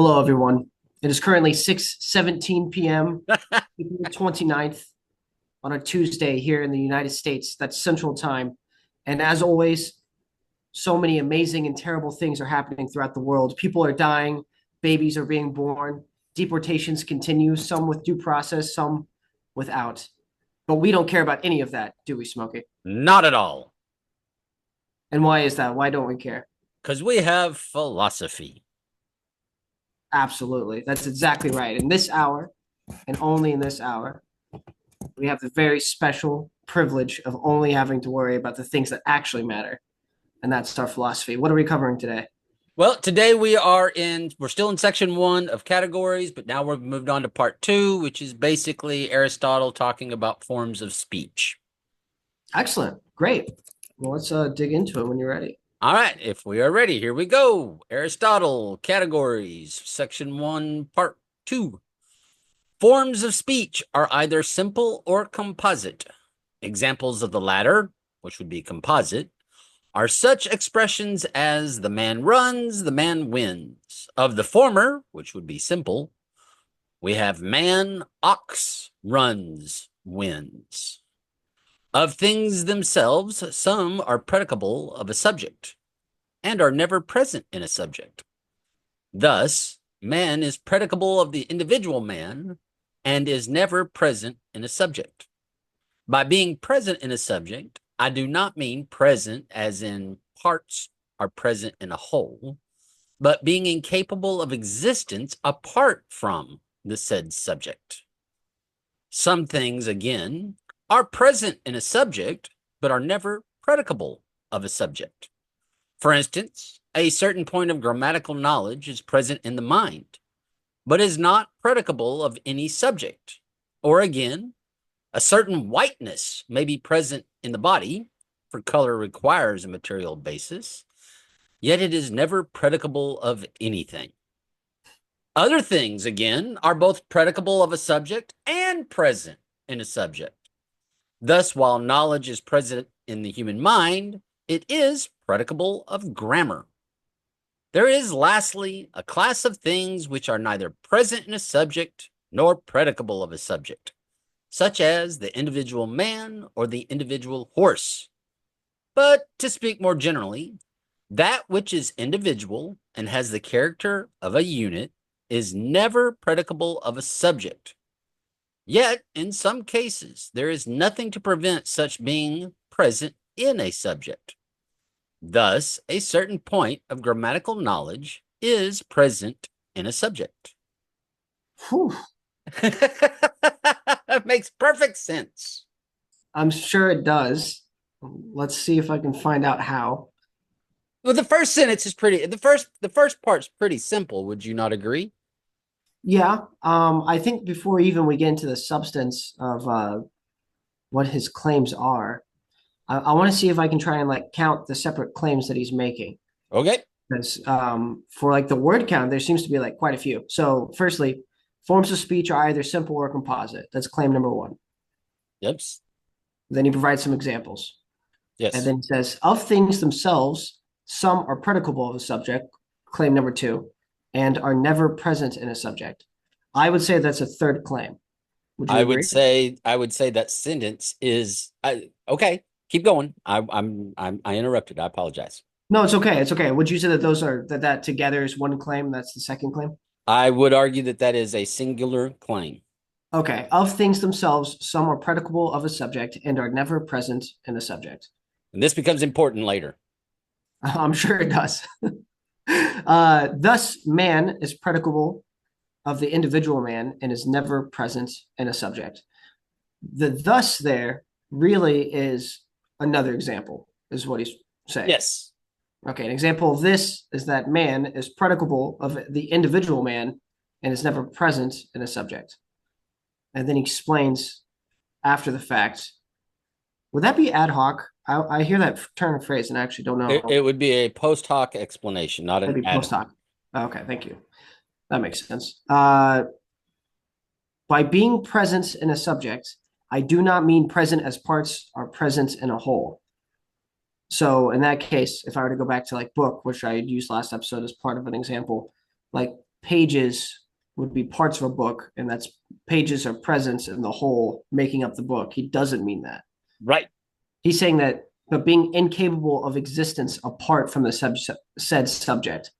Hello, everyone. It is currently 6:17 p.m., April 29th on a Tuesday here in the United States. That's Central Time. And as always, so many amazing and terrible things are happening throughout the world. People are dying, babies are being born, deportations continue, some with due process, some without. But we don't care about any of that, do we, Smokey? Not at all, And why is that? Why don't we care? because we have philosophy. Absolutely. That's exactly right. In this hour, and only in this hour, we have the very special privilege of only having to worry about the things that actually matter. And that's our philosophy. What are we covering today? Well, today we're still in section one of categories, but now we've moved on to part two, which is basically Aristotle talking about forms of speech. Excellent. Great. Well, let's dig into it when you're ready. All right, if we are ready, here we go. Aristotle, categories, section one, part two. Forms of speech are either simple or composite. Examples of the latter, which would be composite, are such expressions as the man runs, the man wins. Of the former, which would be simple, we have man, ox, runs, wins. Of things themselves, some are predicable of a subject and are never present in a subject. Thus, man is predicable of the individual man and is never present in a subject. By being present in a subject, I do not mean present as in parts are present in a whole, but being incapable of existence apart from the said subject. Some things, again, are present in a subject, but are never predicable of a subject. For instance, a certain point of grammatical knowledge is present in the mind, but is not predicable of any subject. Or again, a certain whiteness may be present in the body, for color requires a material basis, yet it is never predicable of anything. Other things, again, are both predicable of a subject and present in a subject. Thus, while knowledge is present in the human mind, it is predicable of grammar. There is, lastly, a class of things which are neither present in a subject nor predicable of a subject, such as the individual man or the individual horse. But to speak more generally, that which is individual and has the character of a unit is never predicable of a subject. Yet, in some cases, there is nothing to prevent such being present in a subject. Thus, a certain point of grammatical knowledge is present in a subject. Whew. It makes perfect sense. I'm sure it does. Let's see if I can find out how. Well, the first sentence is pretty. The first part's pretty simple. Would you not agree? Yeah, I think before even we get into the substance of what his claims are, I want to see if I can try and like count the separate claims that he's making. Okay. Because for like the word count, there seems to be like quite a few. So, firstly, forms of speech are either simple or composite. That's claim number one. Yep. Then he provides some examples. And Yes. then he says, of things themselves, some are predicable of a subject, claim number two, and are never present in a subject. I would say that's a third claim. Would you agree? I would say that sentence is okay. Keep going. I interrupted. I apologize. No, it's okay. It's okay. Would you say that those are that together is one claim? That's the second claim? I would argue that that is a singular claim. Okay. Of things themselves, some are predicable of a subject and are never present in the subject. And this becomes important later. I'm sure it does. Thus, man is predicable of the individual man and is never present in a subject. The thus there really is another example, is what he's saying. Yes. Okay, an example of this is that man is predicable of the individual man and is never present in a subject. And then he explains after the fact. Would that be ad hoc? I hear that turn of phrase and I actually don't It know. would be a post hoc explanation, not an That'd be ad post hoc. hoc. Okay, thank you. That makes sense. By being present in a subject, I do not mean present as parts are present in a whole. So in that case, if I were to go back to like book, which I used last episode as part of an example, like pages would be parts of a book, and that's pages are presence in the whole making up the book. He doesn't mean that. Right. He's saying that, but being incapable of existence apart from the said subject.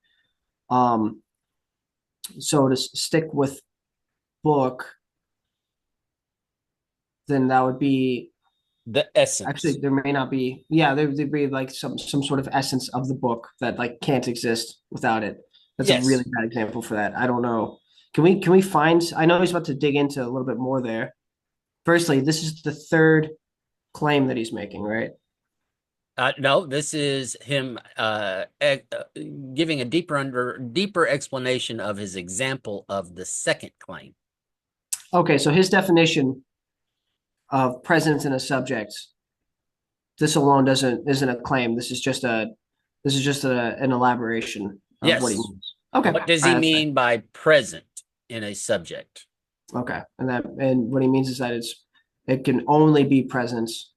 Um, so to stick with book, then that would be The actually essence. there may not be. Yeah, there'd be like some sort of essence of the book that like can't exist without it. That's a really Yes. bad example for that. I don't know. Can we find? I know he's about to dig into a little bit more there. Firstly, this is the third claim that he's making, right? No, this is him giving a deeper explanation of his example of the second claim. Okay, so his definition of presence in a subject, this alone doesn't isn't a claim. This is just an elaboration of what he Yes. means. Okay, all What does right, he that's fair. mean by present in a subject? Okay, and what he means is that it can only be presence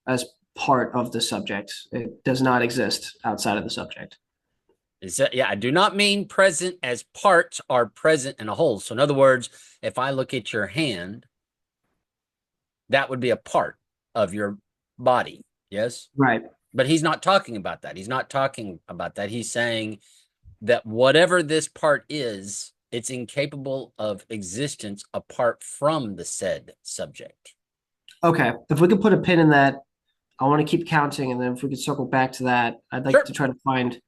as part of the subject. It does not exist outside of the subject. Is that, yeah, I do not mean present as parts are present in a whole. So in other words, if I look at your hand, that would be a part of your body. Yes. Right. But he's not talking about that. He's not talking about that. He's saying that whatever this part is, it's incapable of existence apart from the said subject. Okay. If we could put a pin in that, I want to keep counting, and then if we could circle back to that, I'd like Sure. to try to find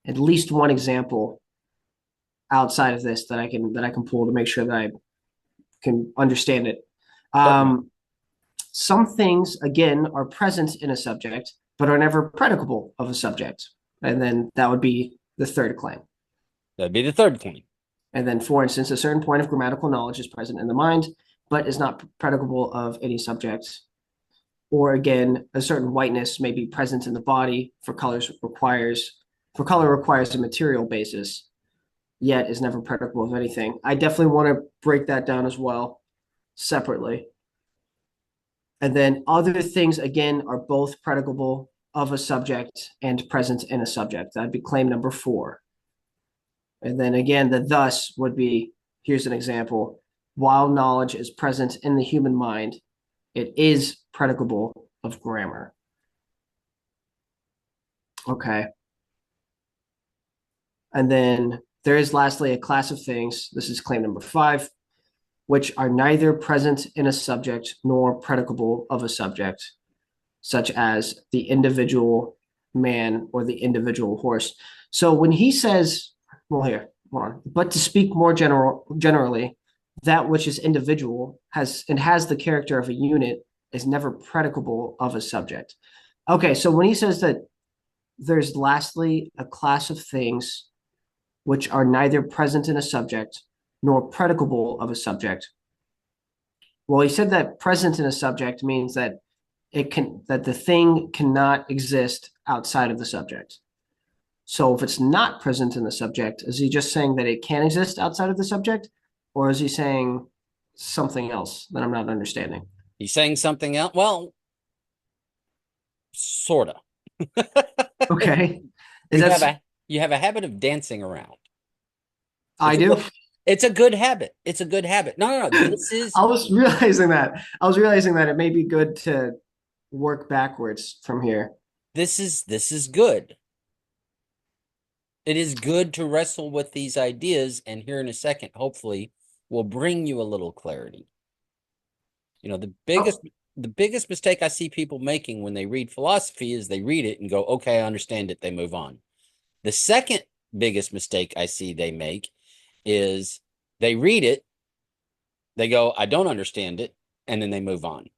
at least one example outside of this that I can pull to make sure that I can understand it. Certainly. Some things, again, are present in a subject, but are never predicable of a subject. And then that would be the third claim. That'd be the third claim. And then, for instance, a certain point of grammatical knowledge is present in the mind, but is not predicable of any subject. Or again, a certain whiteness may be present in the body for color requires a material basis, yet is never predicable of anything. I definitely want to break that down as well separately. And then other things, again, are both predicable of a subject and present in a subject. That'd be claim number 4. And then again, the thus would be here's an example. While knowledge is present in the human mind, it is predicable of grammar. Okay. And then there is lastly a class of things. This is claim number 5, which are neither present in a subject nor predicable of a subject, such as the individual man or the individual horse. So when he says, well, here, hold on, but to speak more generally, that which is individual has the character of a unit is never predicable of a subject. Okay, so when he says that there's lastly a class of things which are neither present in a subject nor predicable of a subject. Well, he said that present in a subject means that the thing cannot exist outside of the subject. So if it's not present in the subject, is he just saying that it can exist outside of the subject, or is he saying something else that I'm not understanding? He's saying something else. Well, sort of. Okay, is You that have a you have a habit of dancing around. I It's a do? good, it's a good habit. It's a good habit. No, no, no. This is I was realizing that it may be good to work backwards from here. this is good. It is good to wrestle with these ideas, and here in a second, hopefully, will bring you a little clarity. You know, Oh, the biggest mistake I see people making when they read philosophy is they read it and go, okay, I understand it, they move on. The second biggest mistake I see they make is they read it, they go, I don't understand it, and then they move on.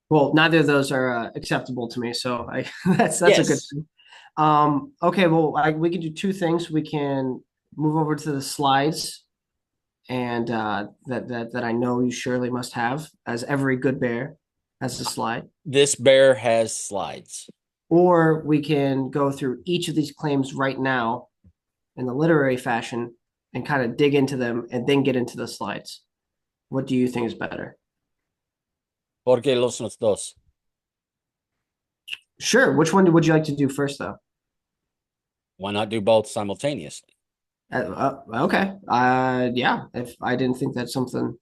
well, neither of those are acceptable to me, so I that's a good Yes, thing. Okay, well, we can do two things. We can move over to the slides, and that I know you surely must have, as every good bear has a slide. this bear has slides. Or we can go through each of these claims right now in the literary fashion and kind of dig into them and then get into the slides. What do you think is better? Porque los dos. Sure. Which one would you like to do first, though? Why not do both simultaneously? Okay. Yeah. If I didn't think that's something.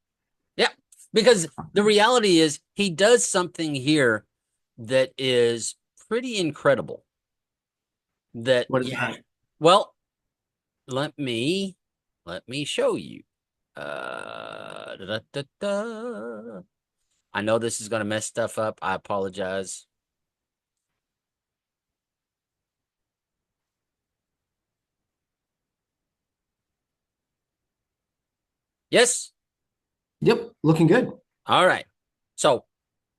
Yeah, because the reality is he does something here that is pretty incredible. That What is yeah, that? well, let me show you. Da, da, da. I know this is going to mess stuff up. I apologize. Yes. Yep. Looking good. All right. So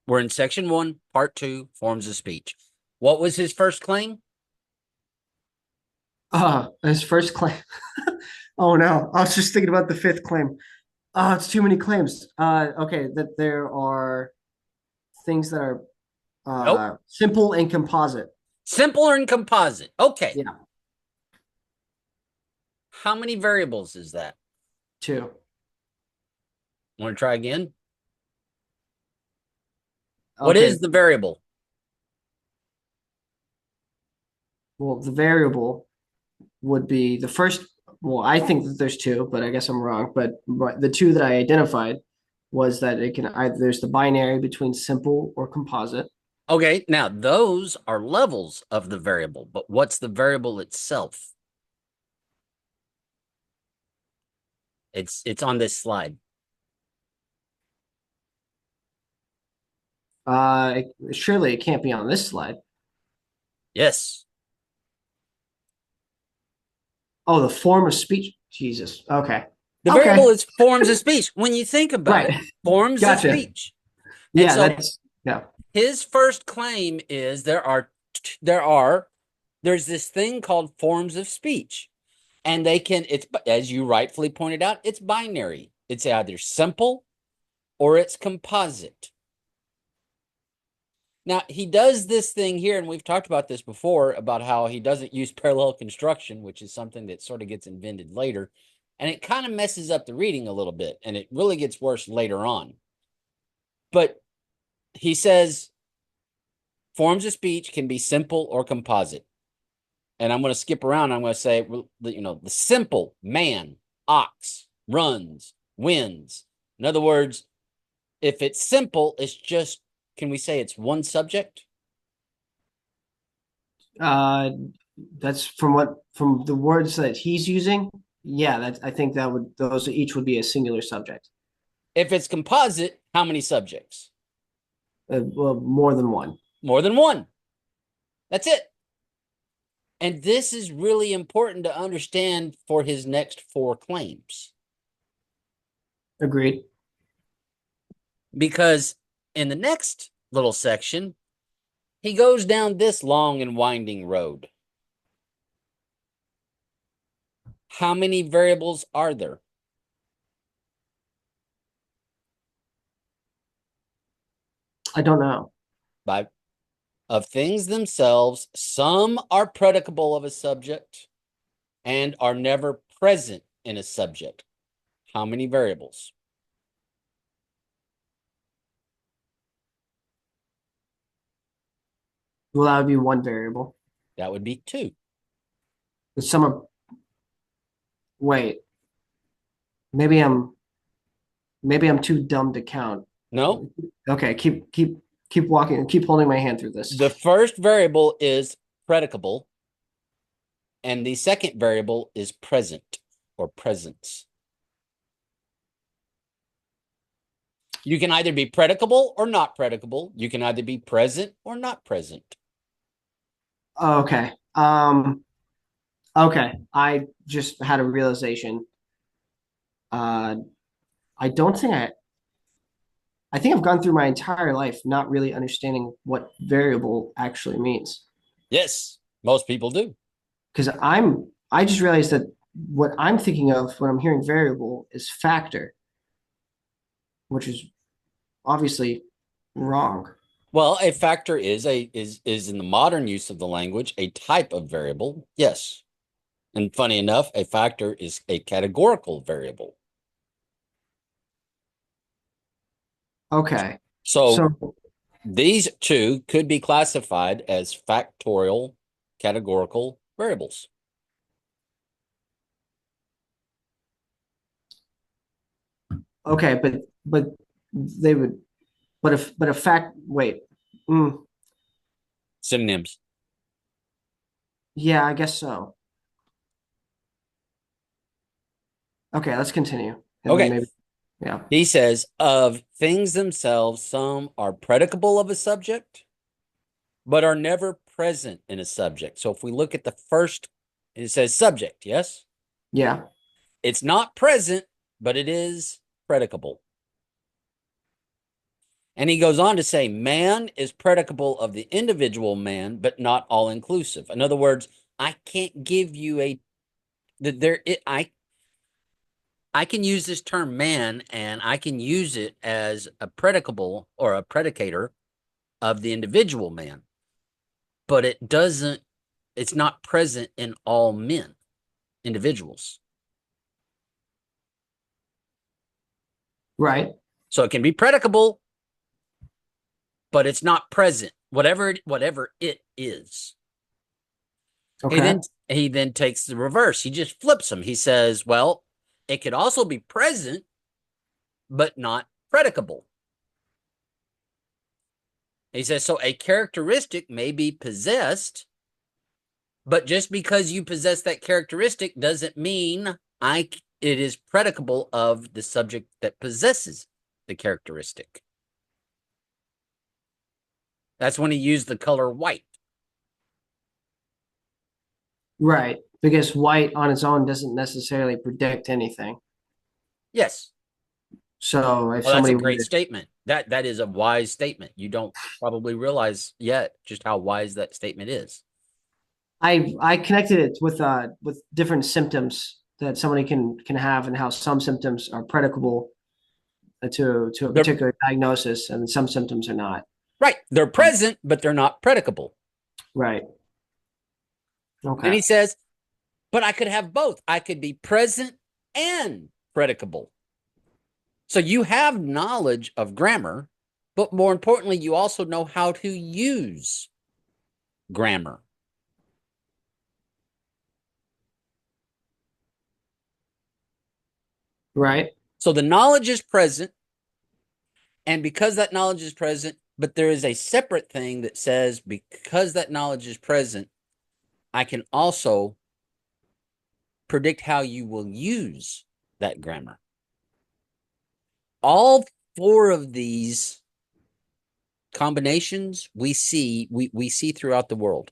we're in section one, part two, forms of speech. What was his first claim? His first claim. Oh no. I was just thinking about the fifth claim. It's too many claims. Okay, that there are things that are Nope. simple and composite. Simple and composite. Okay. Yeah, How many variables is that? two. Want to try again? What Okay, is the variable? well, the variable would be the first. Well, I think that there's two, but I guess I'm wrong. But the two that I identified was that it can either there's the binary between simple or composite. Okay, now those are levels of the variable, but what's the variable itself? It's on this slide. Surely it can't be on this slide. Yes. Oh, the form of speech. Jesus. Okay. The Okay. variable is forms of speech. When you think about Right. it, forms of Gotcha. speech. And Yeah, so that's yeah. his first claim is there's this thing called forms of speech. And it's as you rightfully pointed out, it's binary. It's either simple or it's composite. Now, he does this thing here, and we've talked about this before about how he doesn't use parallel construction, which is something that sort of gets invented later. And it kind of messes up the reading a little bit, and it really gets worse later on. But he says forms of speech can be simple or composite. And I'm going to skip around. I'm going to say, the simple man, ox, runs, wins. In other words, if it's simple, it's just, can we say it's one subject? Uh, that's from the words that he's using. Yeah, that I think that would those each would be a singular subject. If it's composite, how many subjects? Well, more than one. More than one. That's it. And this is really important to understand for his next four claims. Agreed. Because in the next little section, he goes down this long and winding road. How many variables are there? I don't know. By of things themselves, some are predicable of a subject and are never present in a subject. How many variables? Well, that would be one variable. That would be two. But some are. Wait, maybe I'm too dumb to count. No, Okay, keep walking. Keep holding my hand through this. the first variable is predicable, and the second variable is present or presence. You can either be predicable or not predicable. You can either be present or not present. Okay. Okay. I just had a realization. Uh, I don't think I think I've gone through my entire life not really understanding what variable actually means. Yes, most people do. Because I just realized that what I'm thinking of when I'm hearing variable is factor, which is obviously wrong. Well, a factor is in the modern use of the language a type of variable. Yes. And funny enough, a factor is a categorical variable. Okay. So So these two could be classified as factorial categorical variables. Okay, but they would. But a fact. Wait. Mm, Synonyms. yeah, I guess so. Okay, let's continue, and then Okay. maybe. Yeah. He says, of things themselves, some are predicable of a subject, but are never present in a subject. So if we look at the first, it says subject, yes? Yeah. It's not present, but it is predicable. And he goes on to say, man is predicable of the individual man, but not all inclusive. In other words, I can't give you a that there it, I can use this term man and I can use it as a predicable or a predicator of the individual man, but it's not present in all men, individuals. Right. So it can be predicable, but it's not present, whatever it is. He Okay. then he then takes the reverse. He just flips them. He says, well, it could also be present, but not predicable. He says, so a characteristic may be possessed, but just because you possess that characteristic doesn't mean it is predicable of the subject that possesses the characteristic. That's when he used the color white. Right. Because white on its own doesn't necessarily predict anything. Yes. So if Well, that's a somebody were great to, statement. That is a wise statement. You don't probably realize yet just how wise that statement is. I connected it with different symptoms that somebody can have and how some symptoms are predicable to a They're particular diagnosis and some symptoms are not. right. They're present, but they're not predicable. Right. Then Okay. he says, but I could have both. I could be present and predicable. So you have knowledge of grammar, but more importantly, you also know how to use grammar. Right. So the knowledge is present. And because that knowledge is present, but there is a separate thing that says because that knowledge is present, I can also predict how you will use that grammar. All four of these combinations we see throughout the world.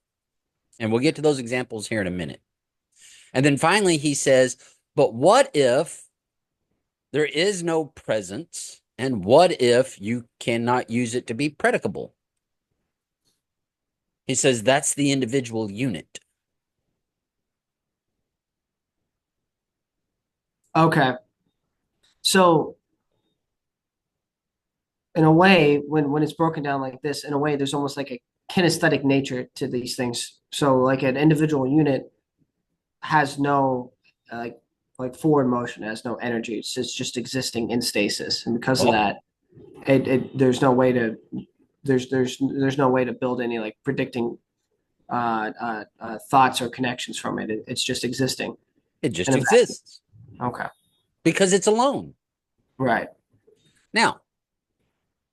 And we'll get to those examples here in a minute. And then finally he says, but what if there is no presence? And what if you cannot use it to be predicable? He says that's the individual unit. Okay. So in a way, when it's broken down like this, in a way, there's almost like a kinesthetic nature to these things. So like an individual unit has no like forward motion, has no energy. It's just existing in stasis, and because of Oh, that, it there's no way to there's no way to build any like predicting thoughts or connections from it. It's just existing it just in a vacuum. exists Okay, because it's alone. right. Now,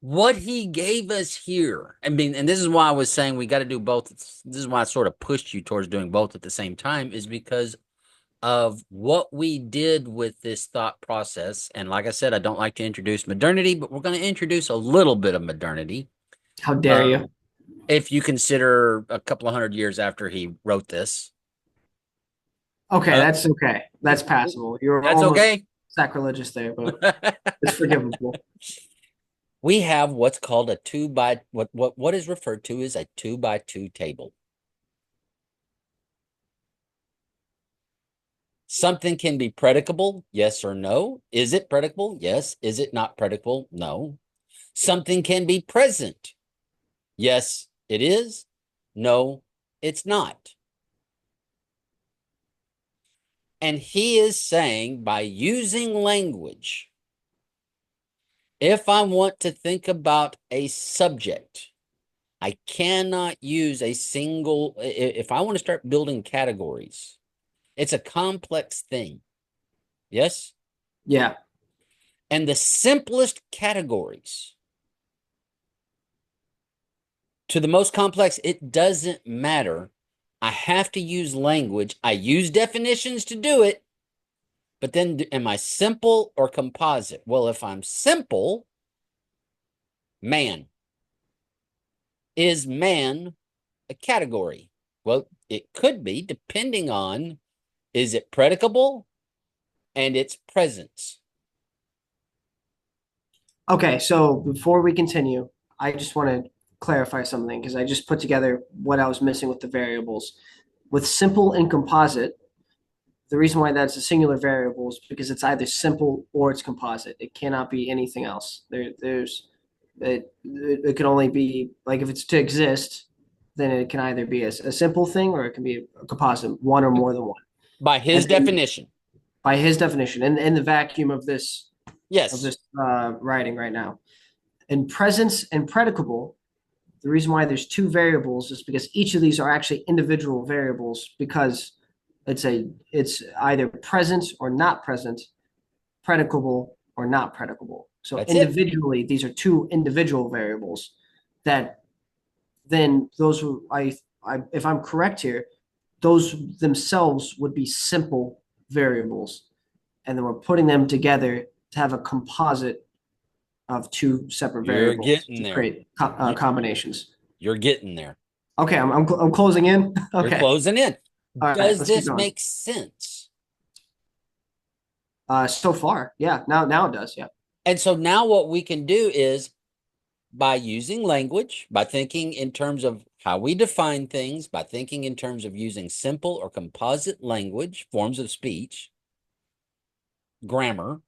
what he gave us here, I mean, and this is why I was saying we got to do both. This is why I sort of pushed you towards doing both at the same time, is because of what we did with this thought process. And like I said, I don't like to introduce modernity, but we're going to introduce a little bit of modernity. How dare Um, you? if you consider a couple of hundred years after he wrote this, Okay, uh, that's okay. That's passable. You're that's almost okay. sacrilegious there, but it's forgivable. We have what's called a two by what is referred to as a 2 by 2 table. Something can be predicable, yes or no. Is it predicable? Yes. Is it not predicable? No. Something can be present. Yes, it is. No, it's not. And he is saying by using language, if I want to think about a subject, I cannot use a single, if I want to start building categories, it's a complex thing. Yes? Yeah. And the simplest categories to the most complex, it doesn't matter. I have to use language. I use definitions to do it. But then am I simple or composite? Well, if I'm simple, man. Is man a category? Well, it could be depending on, is it predicable and its presence. Okay, so before we continue, I just want to clarify something because I just put together what I was missing with the variables. With simple and composite, the reason why that's a singular variable is because it's either simple or it's composite. It cannot be anything else. It can only be like if it's to exist, then it can either be a simple thing or it can be a composite, one or more than one. By his And then definition. by his definition, in the vacuum of Yes. this writing right now, in presence and predicable, the reason why there's two variables is because each of these are actually individual variables because it's either present or not present, predicable or not predicable. So That's it. individually, these are two individual variables that then those I if I'm correct here, those themselves would be simple variables, and then we're putting them together to have a composite of two separate You're variables getting to there. create You, combinations. you're getting there. Okay, I'm closing in. You're Okay, closing in. all right, Does let's keep this going. make sense? So far, yeah, now it does, yeah. And so now what we can do is by using language, by thinking in terms of how we define things, by thinking in terms of using simple or composite language, forms of speech, grammar,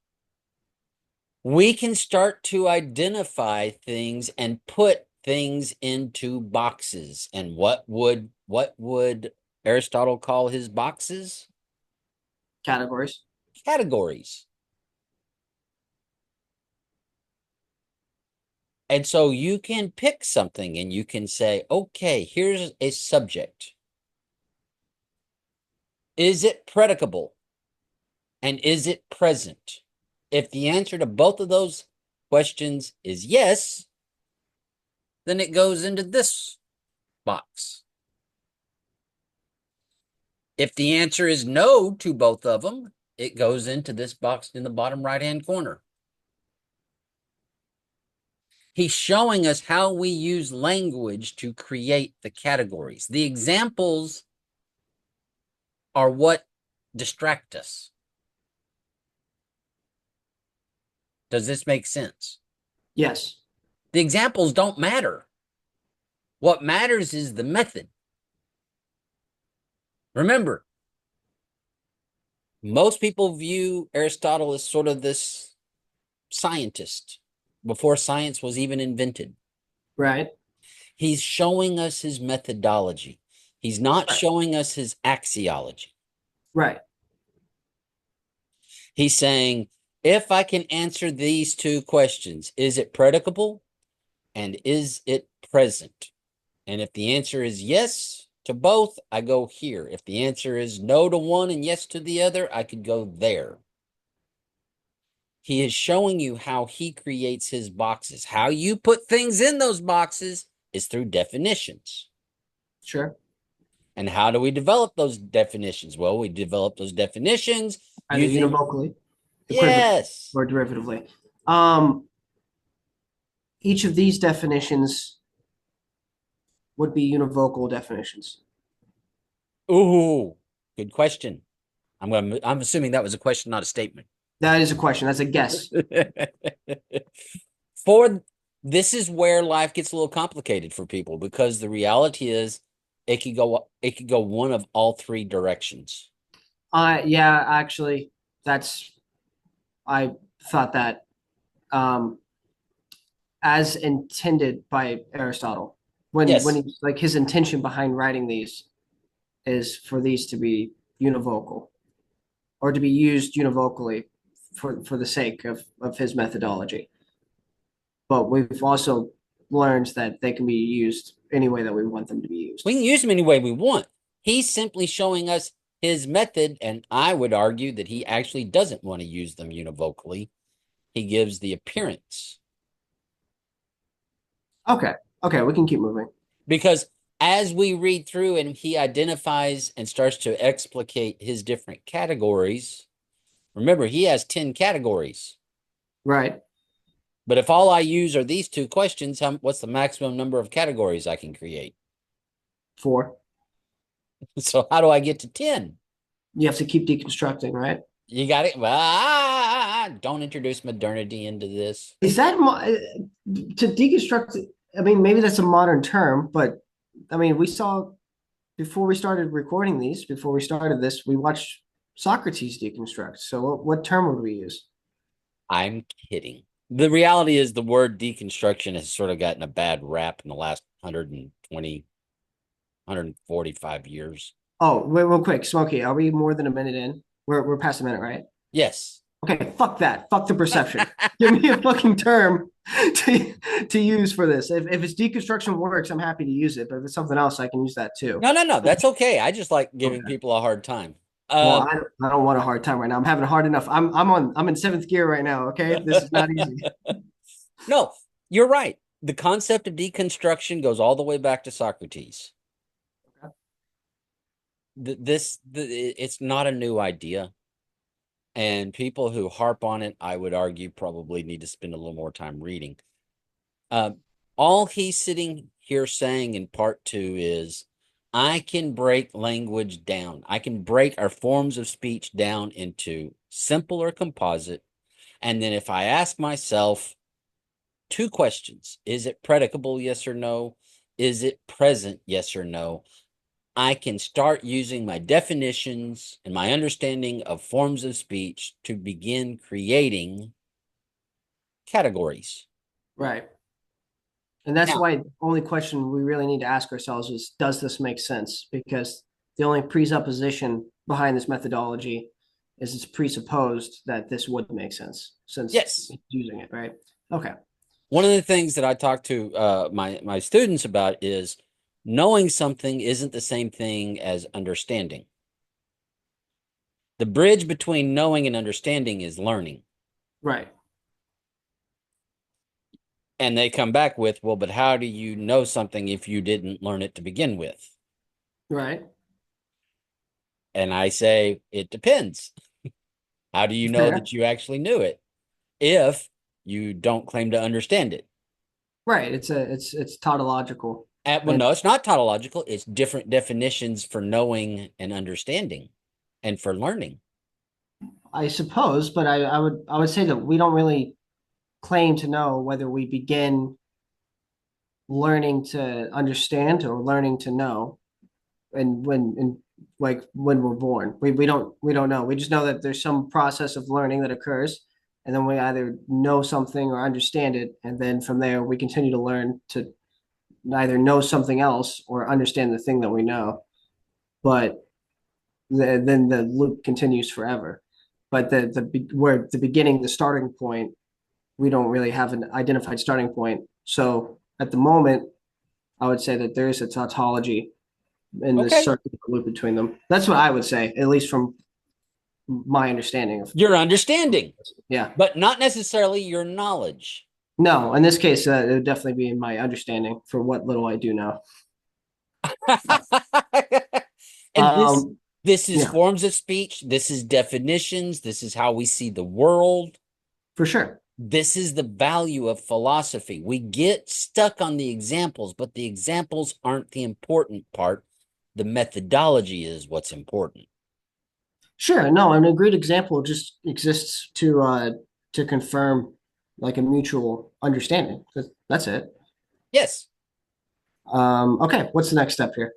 we can start to identify things and put things into boxes. And what would Aristotle call his boxes? Categories. Categories. And so you can pick something and you can say, okay, here's a subject. Is it predicable? And is it present? If the answer to both of those questions is yes, then it goes into this box. If the answer is no to both of them, it goes into this box in the bottom right-hand corner. He's showing us how we use language to create the categories. The examples are what distract us. Does this make sense? Yes. The examples don't matter. What matters is the method. Remember, most people view Aristotle as sort of this scientist before science was even invented. Right. He's showing us his methodology. He's not Right. showing us his axiology. Right. He's saying, if I can answer these two questions, is it predicable and is it present? And if the answer is yes to both, I go here. If the answer is no to one and yes to the other, I could go there. He is showing you how he creates his boxes. How you put things in those boxes is through definitions. Sure. And how do we develop those definitions? Well, we develop those definitions Either using, univocally, equivocal, yes, or derivatively. Um, each of these definitions would be univocal definitions. ooh, good question. I'm assuming that was a question, not a statement. That is a question. That's a guess. For this is where life gets a little complicated for people because the reality is it could go one of all three directions. Yeah, actually, that's I thought that um, as intended by Aristotle when Yes. he's like his intention behind writing these is for these to be univocal or to be used univocally for the sake of his methodology. But we've also learned that they can be used any way that we want them to be used. We can use them any way we want. He's simply showing us his method, and I would argue that he actually doesn't want to use them univocally. He gives the appearance. Okay. Okay, we can keep moving. Because as we read through and he identifies and starts to explicate his different categories, remember, he has 10 categories. Right. But if all I use are these two questions, what's the maximum number of categories I can create? 4. So how do I get to 10? You have to keep deconstructing, right? You got it. Don't introduce modernity into this. Is that to deconstruct? I mean, maybe that's a modern term, but I mean, we saw before we started recording these, before we started this, we watched Socrates deconstruct. So what term would we use? I'm kidding. The reality is the word deconstruction has sort of gotten a bad rap in the last 120, 145 years. Oh, wait, real quick, Smokey, are we more than a minute in? We're past a minute, right? Yes. Okay, fuck that. Fuck the perception. Give me a fucking term to use for this. If it's deconstruction works, I'm happy to use it. But if it's something else, I can use that too. No. That's okay. I just like giving Okay. people a hard time. Well, Um, I don't want a hard time right now. I'm having a hard enough. I'm in seventh gear right now. Okay, this is not easy. no, you're right. The concept of deconstruction goes all the way back to Socrates. It's not a new idea. And people who harp on it, I would argue, probably need to spend a little more time reading. Um, all he's sitting here saying in part two is, I can break language down. I can break our forms of speech down into simple or composite. And then if I ask myself two questions, is it predicable? Yes or no? Is it present? Yes or no? I can start using my definitions and my understanding of forms of speech to begin creating categories. Right. And that's Now, why the only question we really need to ask ourselves is, does this make sense? Because the only presupposition behind this methodology is it's presupposed that this would make sense since yes, it's using it, right? Okay. one of the things that I talk to my students about is knowing something isn't the same thing as understanding. The bridge between knowing and understanding is learning. Right. And they come back with, well, but how do you know something if you didn't learn it to begin with? Right. And I say, it depends. How do you know Fair. that you actually knew it if you don't claim to understand it? Right. It's tautological. Well, And no, it's not tautological. It's different definitions for knowing and understanding and for learning. I suppose, but I would say that we don't really claim to know whether we begin learning to understand or learning to know and when we're born. We don't know. We just know that there's some process of learning that occurs, and then we either know something or understand it, and then from there we continue to learn to either know something else or understand the thing that we know. But then the loop continues forever. But where the beginning, the starting point, we don't really have an identified starting point. So at the moment, I would say that there is a tautology in this Okay. circular loop between them. That's what I would say, at least from my understanding of. Your understanding, Yeah. but not necessarily your knowledge. No, in this case, it would definitely be in my understanding for what little I do know. And this is Yeah, forms of speech, this is definitions, this is how we see the world. for sure. This is the value of philosophy. We get stuck on the examples, but the examples aren't the important part. The methodology is what's important. Sure. No, an agreed example just exists to confirm like a mutual understanding. That's it. Yes, Okay, what's the next step here?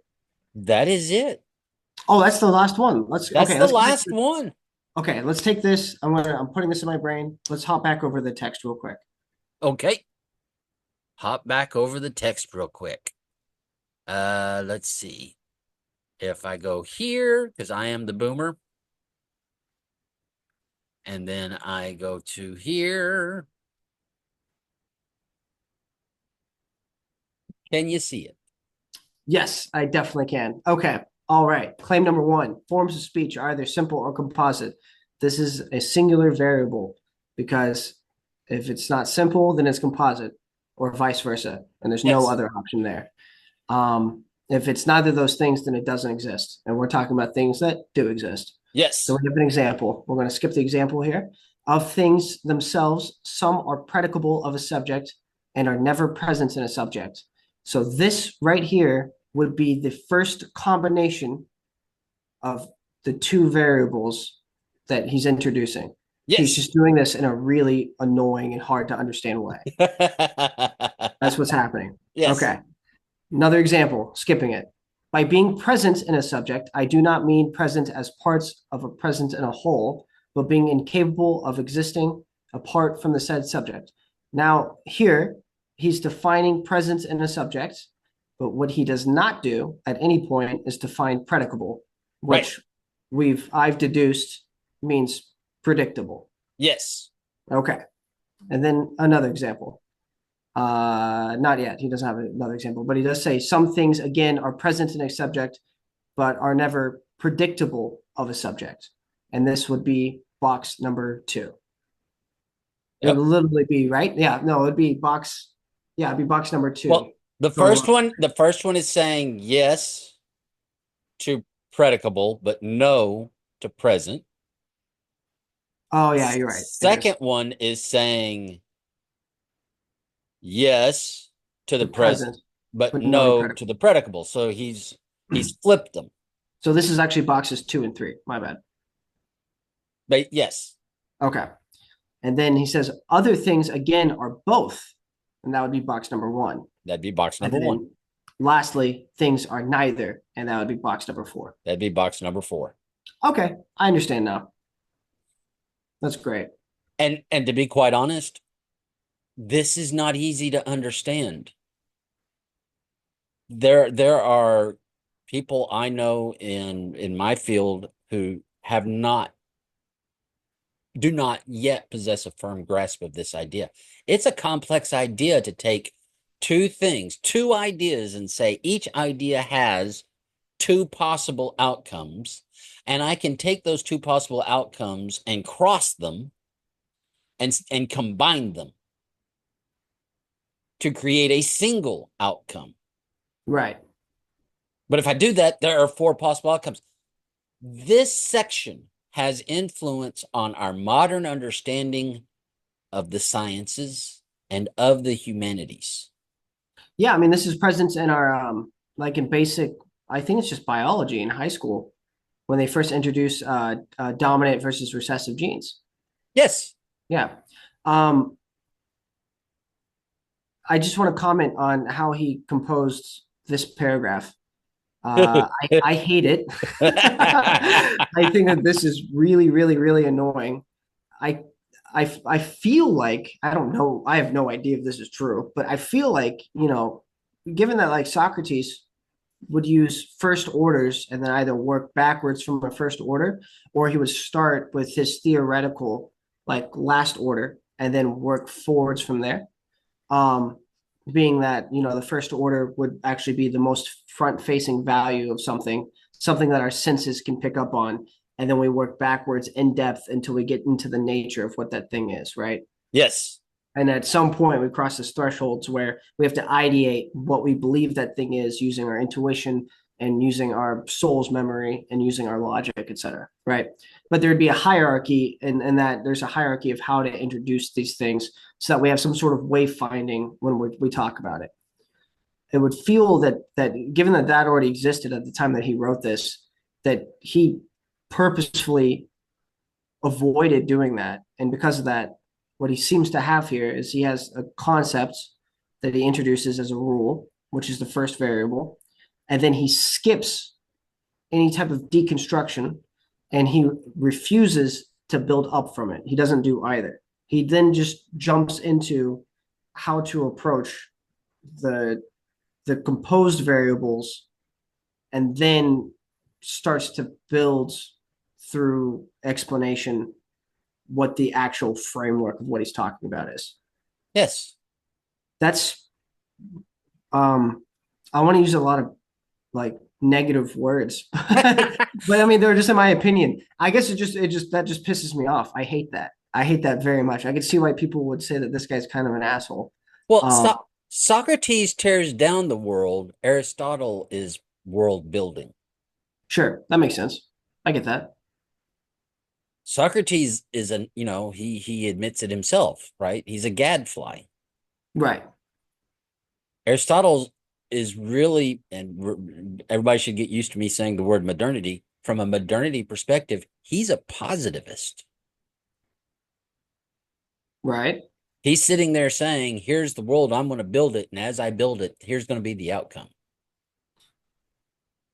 that is it. Oh, that's the last one. Let's That's okay, the let's go back last one. okay, let's take this. I'm putting this in my brain. Let's hop back over the text real quick. Okay. Hop back over the text real quick. Let's see. If I go here, because I am the boomer, and then I go to here. Can you see it? Yes, I definitely can. Okay. All right. Claim number one, forms of speech are either simple or composite. This is a singular variable because If it's not simple, then it's composite, or vice versa. And there's no Yes. other option there. If it's neither of those things, then it doesn't exist. And we're talking about things that do exist. So Yes. we have an example. We're going to skip the example here. Of things themselves, some are predicable of a subject and are never present in a subject. So this right here would be the first combination of the two variables that he's introducing. He's Yes. just doing this in a really annoying and hard to understand way. That's what's happening. Yes. Okay. Another example, skipping it. By being present in a subject, I do not mean present as parts of a present in a whole, but being incapable of existing apart from the said subject. Now, here, he's defining presence in a subject, but what he does not do at any point is define predicable, Right. which I've deduced means predictable. Yes. Okay. And then another example. Not yet. He doesn't have another example, but he does say some things again are present in a subject, but are never predictable of a subject. And this would be box number 2. It would Yep. literally be right. Yeah, no, it'd be box. Yeah, it'd be box number 2. Well, the From first one is saying yes to predicable, but no to present. oh yeah, you're right. It Second is one is saying yes to the the present, present, but but no to no to predicable. the predicable. So he's flipped them. So this is actually boxes 2 and 3. My bad. But yes, Okay. And then he says other things again are both, and that would be box number 1. that'd be box And number one. then lastly, things are neither, and that would be box number 4. That'd be box number 4. Okay, I understand now. That's great. And to be quite honest, this is not easy to understand. There are people I know in my field who have not do not yet possess a firm grasp of this idea. It's a complex idea to take two things, two ideas, and say each idea has two possible outcomes, and I can take those two possible outcomes and cross them and combine them to create a single outcome. Right. But if I do that, there are four possible outcomes. This section has influence on our modern understanding of the sciences and of the humanities. Yeah, I mean, this is present in our like in basic. I think it's just biology in high school when they first introduce dominant versus recessive genes. Yes. Yeah. Um, I just want to comment on how he composed this paragraph. I hate it. I think that this is really, really, really annoying. I, I feel like I don't know. I have no idea if this is true, but I feel like given that like Socrates would use first orders and then either work backwards from a first order, or he would start with his theoretical like last order and then work forwards from there. Um, Being that the first order would actually be the most front facing value of something that our senses can pick up on, and then we work backwards in depth until we get into the nature of what that thing is, right? Yes. And at some point we cross this thresholds where we have to ideate what we believe that thing is using our intuition and using our soul's memory and using our logic, etc. Right. But there'd be a hierarchy, and that there's a hierarchy of how to introduce these things so that we have some sort of wayfinding when we talk about it. It would feel that given that already existed at the time that he wrote this, that he purposefully avoided doing that. And because of that, what he seems to have here is he has a concept that he introduces as a rule, which is the first variable, and then he skips any type of deconstruction and he refuses to build up from it. He doesn't do either. He then just jumps into how to approach the composed variables and then starts to build through explanation what the actual framework of what he's talking about is. Yes. That's I want to use a lot of like negative words. But I mean they're just in my opinion. I guess it just that just pisses me off. I hate that. I hate that very much. I could see why people would say that this guy's kind of an asshole. Well, Um, Socrates tears down the world. Aristotle is world building. sure, that makes sense. I get that. Socrates is an, he admits it himself, right? He's a gadfly. Right. Aristotle is really, and everybody should get used to me saying the word modernity. From a modernity perspective, he's a positivist. Right. He's sitting there saying, here's the world, I'm going to build it. And as I build it, here's going to be the outcome.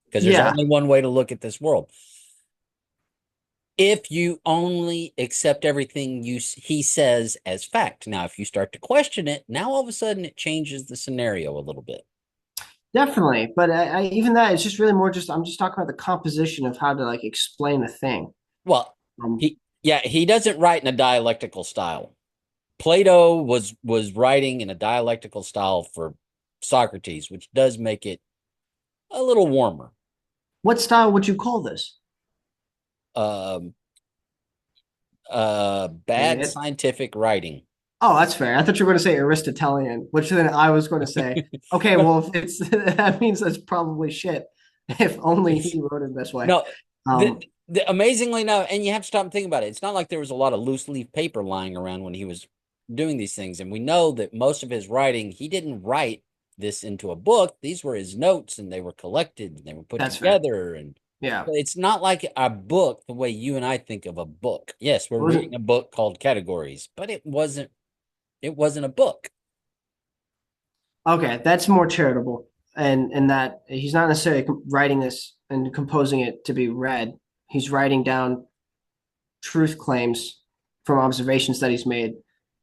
Because there's Yeah, only one way to look at this world. If you only accept everything he says as fact. Now, if you start to question it, now all of a sudden it changes the scenario a little bit. definitely. But even that, it's just really more just I'm just talking about the composition of how to like explain a thing. Well, Um, he doesn't write in a dialectical style. Plato was writing in a dialectical style for Socrates, which does make it a little warmer. what style would you call this? Um, bad It, scientific writing. oh, that's fair. I thought you were going to say Aristotelian, which then I was going to say, okay, well, if it's that means that's probably shit. If only he wrote it this way. No, Um, amazingly no, and you have to stop and think about it. It's not like there was a lot of loose leaf paper lying around when he was doing these things, and we know that most of his writing, he didn't write this into a book. These were his notes, and they were collected, and they were put that's fair. together, and Yeah, it's not like a book the way you and I think of a book. Yes, we're it reading wasn't a book called Categories, but it wasn't. It wasn't a book. okay. That's more charitable, and that he's not necessarily writing this and composing it to be read. He's writing down truth claims from observations that he's made,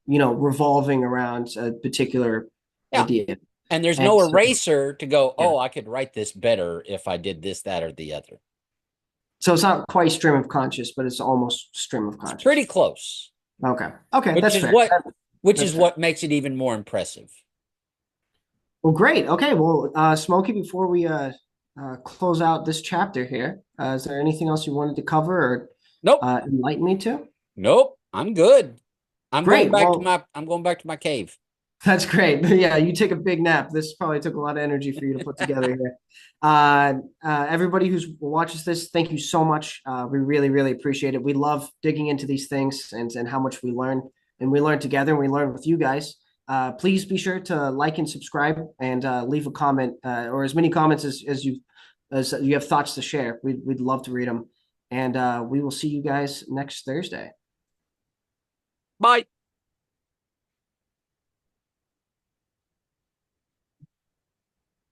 revolving around a particular Yeah, idea. and there's And no so, eraser to go. yeah. Oh, I could write this better if I did this, that, or the other. So it's not quite stream of conscious, but it's almost stream of It's conscious. pretty close. Okay. Okay, which that's is fair. what which That's is fair. what makes it even more impressive. Well, great. Okay. Well, Smokey, before we close out this chapter here, is there anything else you wanted to cover or Nope, enlighten me to? nope, I'm good. Great. Well, I'm going back to my cave. that's great. Yeah, you take a big nap. This probably took a lot of energy for you to put together here. Everybody who's watches this, thank you so much. We really, really appreciate it. We love digging into these things and how much we learn, and we learn together, and we learn with you guys. Please be sure to like and subscribe and leave a comment or as many comments as you have thoughts to share. We'd love to read them, and we will see you guys next Thursday. Bye.